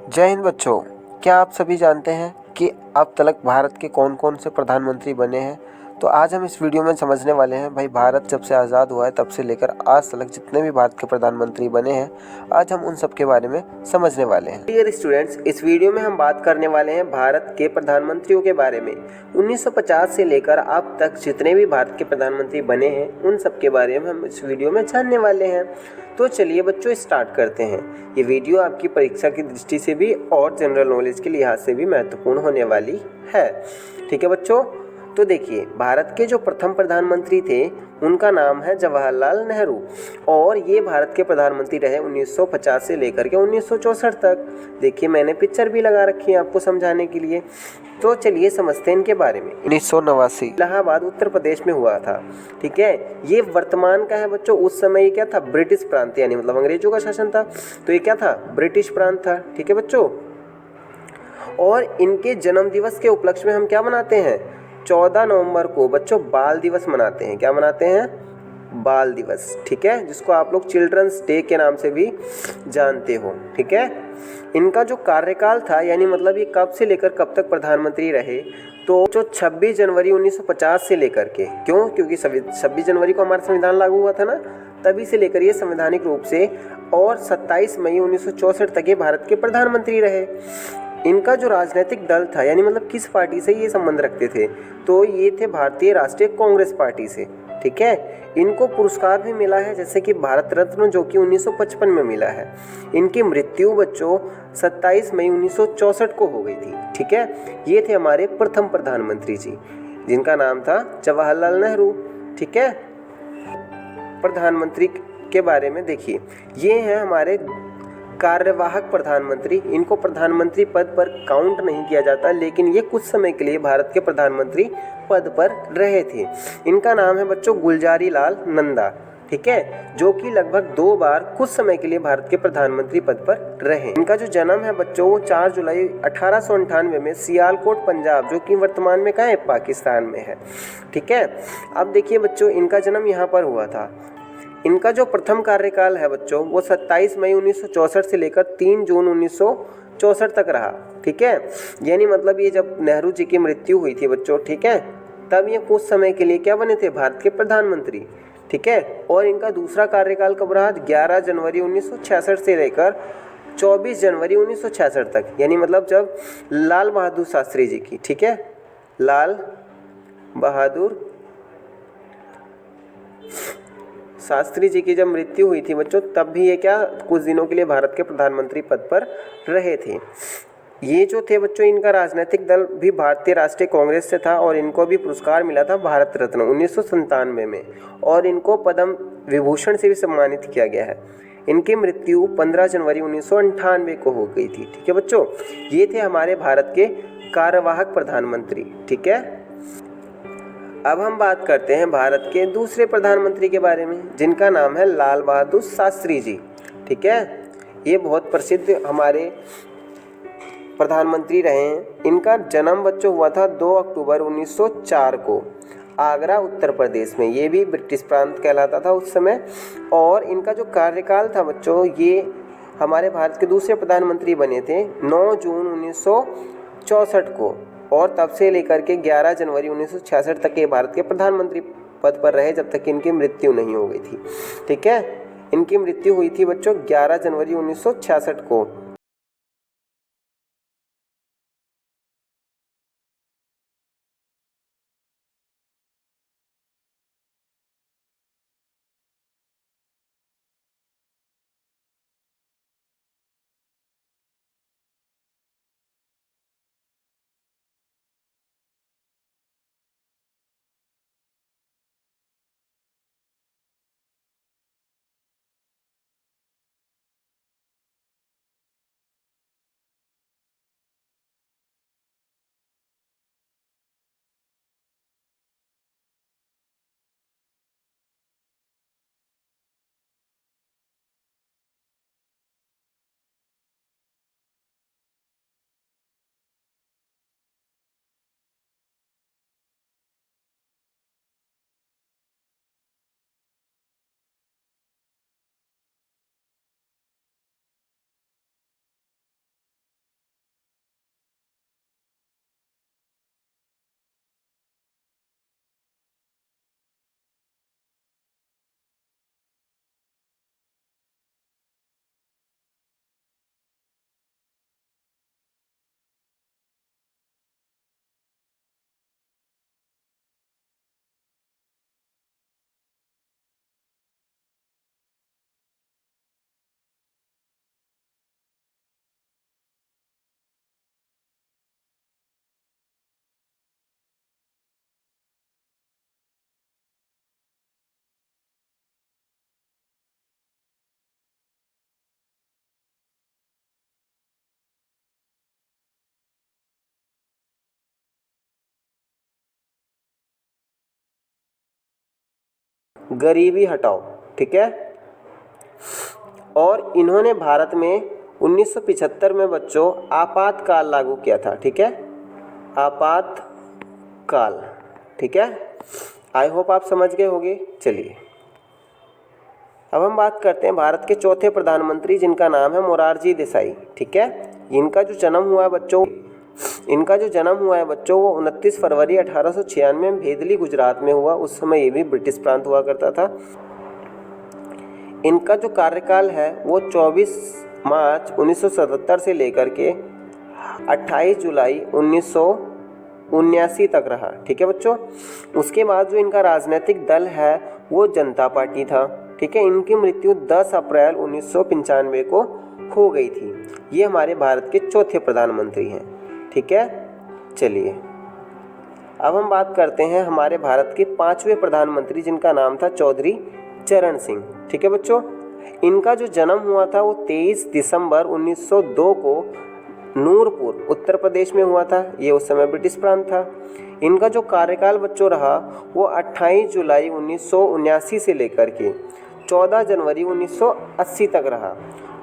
जय हिंद बच्चों। क्या आप सभी जानते हैं कि अब तक भारत के कौन कौन से प्रधानमंत्री बने हैं? तो आज हम इस वीडियो में समझने वाले हैं भाई, भारत जब से आज़ाद हुआ है तब से लेकर आज तक जितने भी भारत के प्रधानमंत्री बने हैं, आज हम उन सब के बारे में समझने वाले हैं। डियर स्टूडेंट्स, इस वीडियो में हम बात करने वाले हैं भारत के प्रधानमंत्रियों के बारे में। 1950 से लेकर अब तक जितने भी भारत के प्रधानमंत्री बने हैं उन सब के बारे में हम इस वीडियो में जानने वाले हैं। तो चलिए बच्चों, स्टार्ट करते हैं। ये वीडियो आपकी परीक्षा की दृष्टि से भी और जनरल नॉलेज के लिहाज से भी महत्वपूर्ण होने वाली है। ठीक है बच्चों, तो देखिए, भारत के जो प्रथम प्रधानमंत्री थे उनका नाम है जवाहरलाल नेहरू, और ये भारत के प्रधानमंत्री रहे 1950 से लेकर के 1964 तक। देखिए, मैंने पिक्चर भी लगा रखी है आपको समझाने के लिए। तो चलिए समझते हैं इनके बारे में। 1989 इलाहाबाद उत्तर प्रदेश में हुआ था। ठीक है, ये वर्तमान का है बच्चों। उस समय ये क्या था? ब्रिटिश प्रांत, यानी मतलब अंग्रेजों का शासन था, तो ये क्या था? ब्रिटिश प्रांत था। ठीक है बच्चों, और इनके जन्म दिवस के उपलक्ष्य में हम क्या मनाते हैं? 14 नवंबर को बच्चों बाल दिवस मनाते हैं। क्या मनाते हैं? बाल दिवस। ठीक है, जिसको आप लोग चिल्ड्रंस डे के नाम से भी जानते हो। ठीक है, इनका जो कार्यकाल था, यानी मतलब ये कब से लेकर कब तक प्रधानमंत्री रहे, तो जो 26 जनवरी 1950 से लेकर के, क्यों? क्योंकि 26 जनवरी को हमारा संविधान लागू हुआ था ना, तभी से लेकर ये संवैधानिक रूप से, और 27 मई 1964 तक ये भारत के प्रधानमंत्री रहे। इनका जो राजनीतिक दल था, यानी मतलब किस पार्टी से ये संबंध रखते थे, तो ये थे भारतीय राष्ट्रीय कांग्रेस पार्टी से। ठीक है, इनको पुरस्कार भी मिला है, जैसे कि भारत रत्न, जो कि 1955 में मिला है। इनकी मृत्यु बच्चों 27 मई 1964 को हो गई थी। ठीक है, ये थे हमारे प्रथम प्रधानमंत्री जी, जिनका नाम था जवाहरलाल नेहरू। ठीक है, प्रधानमंत्री के बारे में देखिए, ये हैं हमारे कार्यवाहक प्रधानमंत्री। इनको प्रधानमंत्री पद पर काउंट नहीं किया जाता, लेकिन ये कुछ समय के लिए भारत के प्रधानमंत्री पद पर रहे थे। इनका नाम है बच्चों गुलजारी लाल नंदा। ठीक है, जो कि लगभग 2 बार कुछ समय के लिए भारत के प्रधानमंत्री पद पर रहे। इनका जो जन्म है बच्चों, वो 4 जुलाई 1898 में सियालकोट पंजाब, जो कि वर्तमान में कहाँ है? पाकिस्तान में है। ठीक है, अब देखिए बच्चों, इनका जन्म यहाँ पर हुआ था। इनका जो प्रथम कार्यकाल है बच्चों, वो 27 मई 1964 से लेकर 3 जून 1964 तक रहा। ठीक है, यानी मतलब ये जब नेहरू जी की मृत्यु हुई थी बच्चों, ठीक है, तब ये कुछ समय के लिए क्या बने थे? भारत के प्रधानमंत्री। ठीक है, और इनका दूसरा कार्यकाल कब रहा? 11 जनवरी 1966 से लेकर 24 जनवरी 1966 तक, यानी मतलब जब लाल बहादुर शास्त्री जी की, ठीक है, लाल बहादुर शास्त्री जी की जब मृत्यु हुई थी बच्चों, तब भी ये क्या कुछ दिनों के लिए भारत के प्रधानमंत्री पद पर रहे थे। ये जो थे बच्चों, इनका राजनीतिक दल भी भारतीय राष्ट्रीय कांग्रेस से था, और इनको भी पुरस्कार मिला था भारत रत्न 1997 में, और इनको पद्म विभूषण से भी सम्मानित किया गया है। इनकी मृत्यु 15 जनवरी 1998 को हो गई थी। ठीक है बच्चों, ये थे हमारे भारत के कार्यवाहक प्रधानमंत्री। ठीक है, अब हम बात करते हैं भारत के दूसरे प्रधानमंत्री के बारे में, जिनका नाम है लाल बहादुर शास्त्री जी। ठीक है, ये बहुत प्रसिद्ध हमारे प्रधानमंत्री रहे हैं। इनका जन्म बच्चों हुआ था 2 अक्टूबर 1904 को आगरा उत्तर प्रदेश में। ये भी ब्रिटिश प्रांत कहलाता था उस समय। और इनका जो कार्यकाल था बच्चों, ये हमारे भारत के दूसरे प्रधानमंत्री बने थे 9 जून 1964 को, और तब से लेकर के 11 जनवरी 1966 तक ये भारत के प्रधानमंत्री पद पर रहे, जब तक इनकी मृत्यु नहीं हो गई थी। ठीक है, इनकी मृत्यु हुई थी बच्चों 11 जनवरी 1966 को। गरीबी हटाओ, ठीक है। और इन्होंने भारत में 1975 में बच्चों आपातकाल लागू किया था, ठीक है, आपातकाल, ठीक है। आई होप आप समझ गए होंगे। चलिए अब हम बात करते हैं भारत के चौथे प्रधानमंत्री जिनका नाम है मोरारजी देसाई, ठीक है। इनका जो जन्म हुआ है बच्चों वो 29 फरवरी 1896 में भेदली गुजरात में हुआ। उस समय ये भी ब्रिटिश प्रांत हुआ करता था। इनका जो कार्यकाल है वो 24 मार्च 1977 से लेकर के 28 जुलाई 1979 तक रहा, ठीक है बच्चों। उसके बाद जो इनका राजनीतिक दल है वो जनता पार्टी था, ठीक है। इनकी मृत्यु 10 अप्रैल 1995 को हो गई थी। ये हमारे भारत के चौथे प्रधानमंत्री हैं, ठीक है। चलिए अब हम बात करते हैं हमारे भारत के 5वें प्रधानमंत्री जिनका नाम था चौधरी चरण सिंह, ठीक है बच्चों। इनका जो जन्म हुआ था वो 23 दिसंबर 1902 को नूरपुर उत्तर प्रदेश में हुआ था। ये उस समय ब्रिटिश प्रांत था। इनका जो कार्यकाल बच्चों रहा वो 28 जुलाई 1979 से लेकर के 14 जनवरी 1980 तक रहा।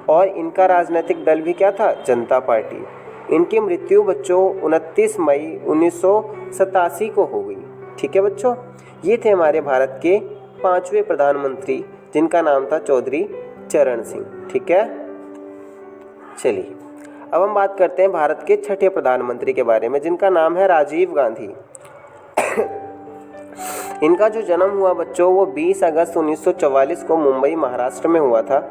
और इनका राजनीतिक दल भी क्या था? जनता पार्टी। इनकी मृत्यु बच्चों 29 मई 1987 को हो गई, ठीक है बच्चों। ये थे हमारे भारत के 5वें प्रधानमंत्री जिनका नाम था चौधरी चरण सिंह, ठीक है। चलिए अब हम बात करते हैं भारत के 6ठे प्रधानमंत्री के बारे में जिनका नाम है राजीव गांधी। इनका जो जन्म हुआ बच्चों वो 20 अगस्त 1944 को मुंबई महाराष्ट्र में हुआ था।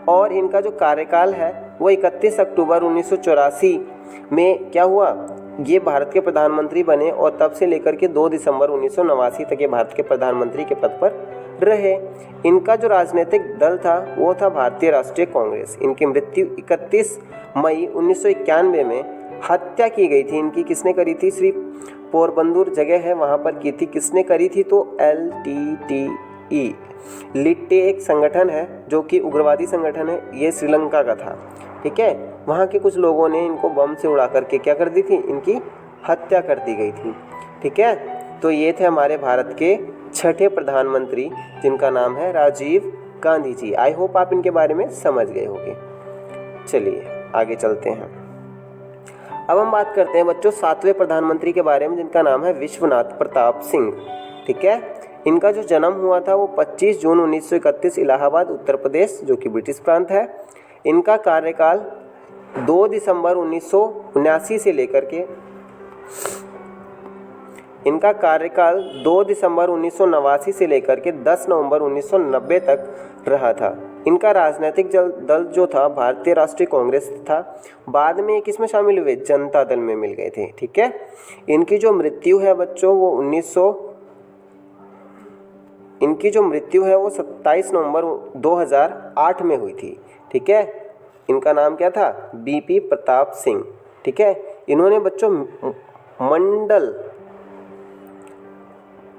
और इनका जो कार्यकाल है वो 31 अक्टूबर 1984 में क्या हुआ, ये भारत के प्रधानमंत्री बने और तब से लेकर के 2 दिसंबर 1989 तक ये भारत के प्रधानमंत्री के पद पर रहे। इनका जो राजनीतिक दल था वो था भारतीय राष्ट्रीय कांग्रेस। इनकी मृत्यु 31 मई 1991 में हत्या की गई थी। इनकी किसने करी थी? श्री पोरबंदर जगह है वहाँ पर की थी। किसने करी थी? तो LTTE लिट्टे एक संगठन है जो कि उग्रवादी संगठन है। ये श्रीलंका का था, ठीक है। वहाँ के कुछ लोगों ने इनको बम से उड़ा करके क्या कर दी थी? इनकी हत्या कर दी गई थी, ठीक है। तो ये थे हमारे भारत के 6ठे प्रधानमंत्री जिनका नाम है राजीव गांधी जी। आई होप आप इनके बारे में समझ गए होंगे। चलिए आगे चलते हैं। अब हम बात करते हैं बच्चों 7वें प्रधानमंत्री के बारे में जिनका नाम है विश्वनाथ प्रताप सिंह, ठीक है। इनका जो जन्म हुआ था वो 25 जून 1931 इलाहाबाद उत्तर प्रदेश जो कि ब्रिटिश प्रांत है। इनका कार्यकाल 2 दिसंबर 1979 से लेकर के 10 नवंबर 1990 तक रहा था। इनका राजनीतिक दल जो था भारतीय राष्ट्रीय कांग्रेस था। बाद में किसमें शामिल हुए? जनता दल में मिल गए थे, ठीक है। इनकी जो मृत्यु है बच्चों वो 27 नवंबर 2008 में हुई थी, ठीक है। इनका नाम क्या था? BP प्रताप सिंह, ठीक है। इन्होंने बच्चों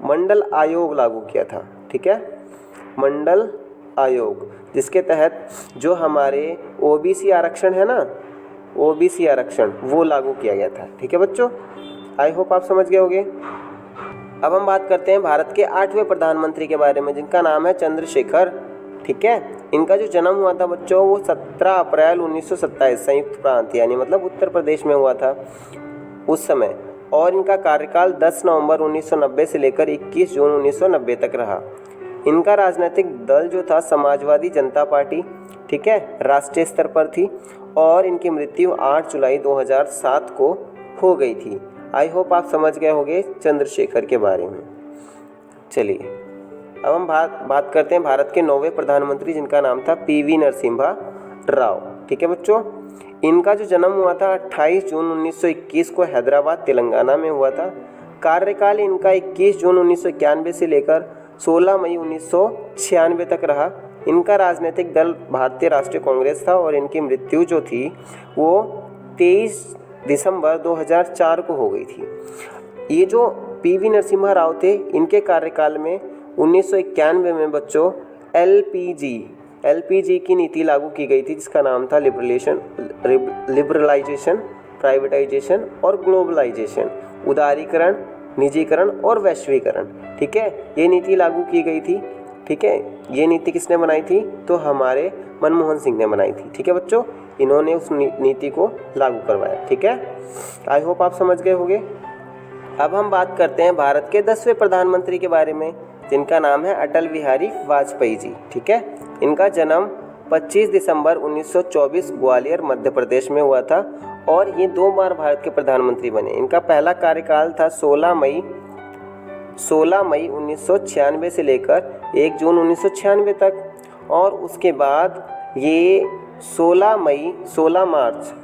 मंडल आयोग लागू किया था, ठीक है। मंडल आयोग जिसके तहत जो हमारे OBC आरक्षण है ना, OBC आरक्षण वो लागू किया गया था, ठीक है बच्चों। आई होप आप समझ गए होंगे। अब हम बात करते हैं भारत के 8वें प्रधानमंत्री के बारे में जिनका नाम है चंद्रशेखर, ठीक है। इनका जो जन्म हुआ था बच्चों वो 17 अप्रैल 1927 संयुक्त प्रांत यानी मतलब उत्तर प्रदेश में हुआ था उस समय। और इनका कार्यकाल 10 नवंबर 1990 से लेकर 21 जून 1990 तक रहा। इनका राजनीतिक दल जो था समाजवादी जनता पार्टी, ठीक है, राष्ट्रीय स्तर पर थी। और इनकी मृत्यु 8 जुलाई 2007 को हो गई थी। आई होप आप समझ गए होंगे चंद्रशेखर के बारे में। चलिए अब हम बात करते हैं भारत के 9वें प्रधानमंत्री जिनका नाम था PV नरसिम्हा राव, ठीक है बच्चों। इनका जो जन्म हुआ था 28 जून 1921 को हैदराबाद तेलंगाना में हुआ था। कार्यकाल इनका 21 जून 1991 से लेकर 16 मई 1996 तक रहा। इनका राजनीतिक दल भारतीय राष्ट्रीय कांग्रेस था। और इनकी मृत्यु जो थी वो 23 दिसंबर 2004 को हो गई थी। ये जो PV नरसिम्हा राव थे इनके कार्यकाल में 1991 में बच्चों LPG की नीति लागू की गई थी जिसका नाम था लिबरलाइजेशन, प्राइवेटाइजेशन और ग्लोबलाइजेशन, उदारीकरण, निजीकरण और वैश्वीकरण, ठीक है। ये नीति लागू की गई थी। ठीक है। ये नीति किसने बनाई थी? तो हमारे मनमोहन सिंह ने बनाई थी। ठीक है बच्चों, इन्होंने उस नीति को लागू करवाया। ठीक है, आई होप आप समझ गए होंगे। अब हम बात करते हैं भारत के 10वें प्रधानमंत्री के बारे में, जिनका नाम है अटल बिहारी वाजपेयी जी। ठीक है, इनका जन्म 25 दिसंबर 1924 ग्वालियर मध्य प्रदेश में हुआ था और ये 2 बार भारत के प्रधानमंत्री बने। इनका पहला कार्यकाल था 16 मई 1996 से लेकर 1 जून 1996 तक और उसके बाद ये 16 मार्च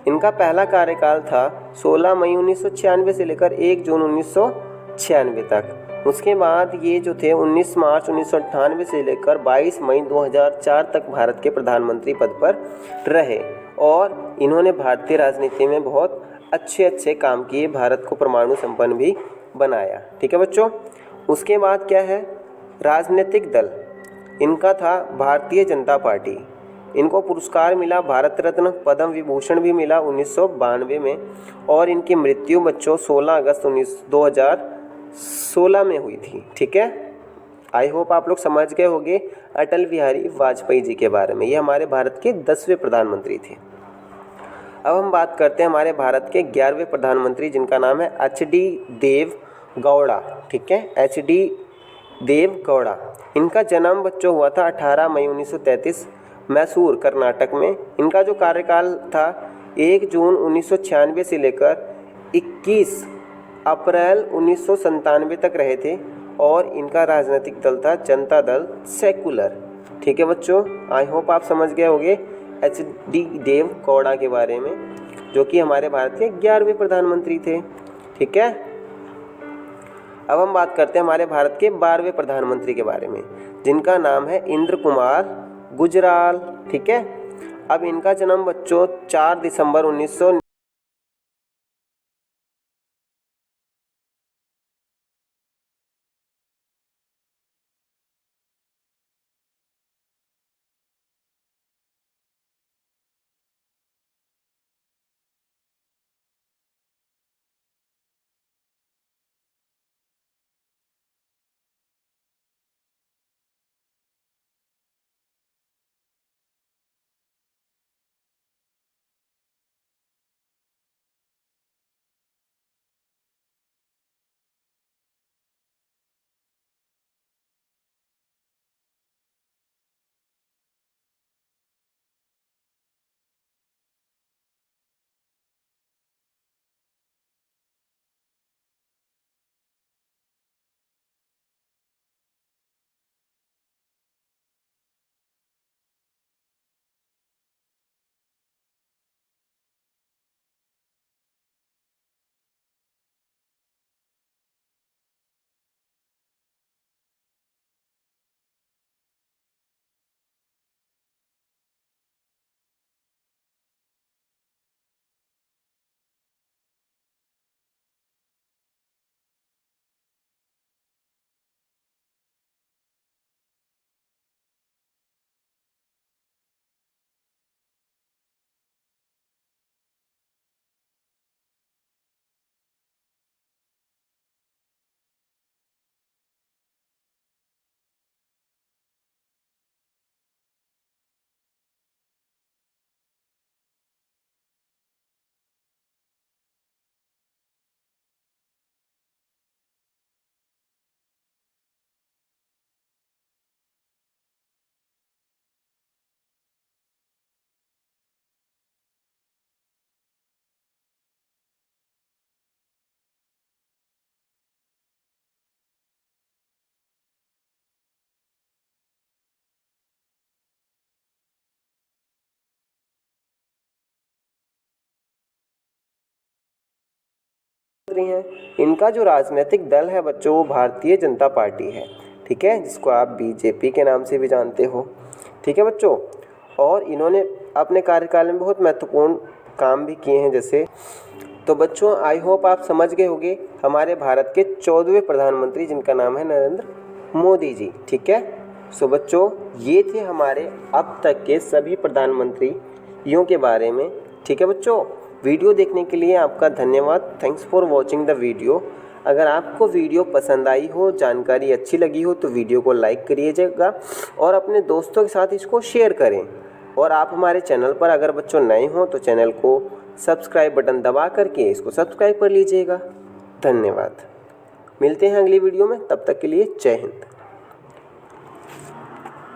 इनका पहला कार्यकाल था 16 मई 1996 से लेकर 1 जून 1996 तक। उसके बाद ये जो थे 19 मार्च 1998 से लेकर 22 मई 2004 तक भारत के प्रधानमंत्री पद पर रहे और इन्होंने भारतीय राजनीति में बहुत अच्छे काम किए, भारत को परमाणु संपन्न भी बनाया। ठीक है बच्चों, उसके बाद क्या है, राजनीतिक दल इनका था भारतीय जनता पार्टी। इनको पुरस्कार मिला भारत रत्न, पद्म विभूषण भी मिला 1992 में और इनकी मृत्यु बच्चों 16 अगस्त 2016 में हुई थी। ठीक है, आई होप आप लोग समझ गए होंगे अटल बिहारी वाजपेयी जी के बारे में। ये हमारे भारत के 10वें प्रधानमंत्री थे। अब हम बात करते हैं हमारे भारत के 11वें प्रधानमंत्री, जिनका नाम है एच.डी. देव गौड़ा। ठीक है, एच.डी. देव गौड़ा। इनका जन्म बच्चों हुआ था 18 मई 1933 मैसूर कर्नाटक में। इनका जो कार्यकाल था 1 जून 1996 से लेकर 21 अप्रैल 1997 तक रहे थे और इनका राजनीतिक दल था जनता दल सेकुलर। ठीक है बच्चों, आई होप आप समझ गए होंगे एच.डी. देव गौड़ा के बारे में, जो कि हमारे भारत के 11वें प्रधानमंत्री थे। ठीक है, अब हम बात करते हैं हमारे भारत के 12वें प्रधानमंत्री के बारे में, जिनका नाम है इंद्र कुमार गुजराल। ठीक है, अब इनका जन्म बच्चों 4 दिसंबर 1900 हैं। इनका जो राजनीतिक दल है बच्चों वो भारतीय जनता पार्टी है। ठीक है, जिसको आप बीजेपी के नाम से भी जानते हो। ठीक है बच्चों, और इन्होंने अपने कार्यकाल में बहुत महत्वपूर्ण काम भी किए हैं जैसे, तो बच्चों आई होप आप समझ गए होंगे हमारे भारत के 14वें प्रधानमंत्री, जिनका नाम है नरेंद्र मोदी जी। ठीक है, सो बच्चों ये थे हमारे अब तक के सभी प्रधानमंत्रियों के बारे में। ठीक है बच्चों, वीडियो देखने के लिए आपका धन्यवाद। Thanks for watching the video. अगर आपको वीडियो पसंद आई हो, जानकारी अच्छी लगी हो, तो वीडियो को लाइक करिएगा और अपने दोस्तों के साथ इसको शेयर करें। और आप हमारे चैनल पर अगर बच्चों नए हों तो चैनल को सब्सक्राइब बटन दबा करके इसको सब्सक्राइब कर लीजिएगा। धन्यवाद। मिलते हैं अगली वीडियो में, तब तक के लिए जय हिंद।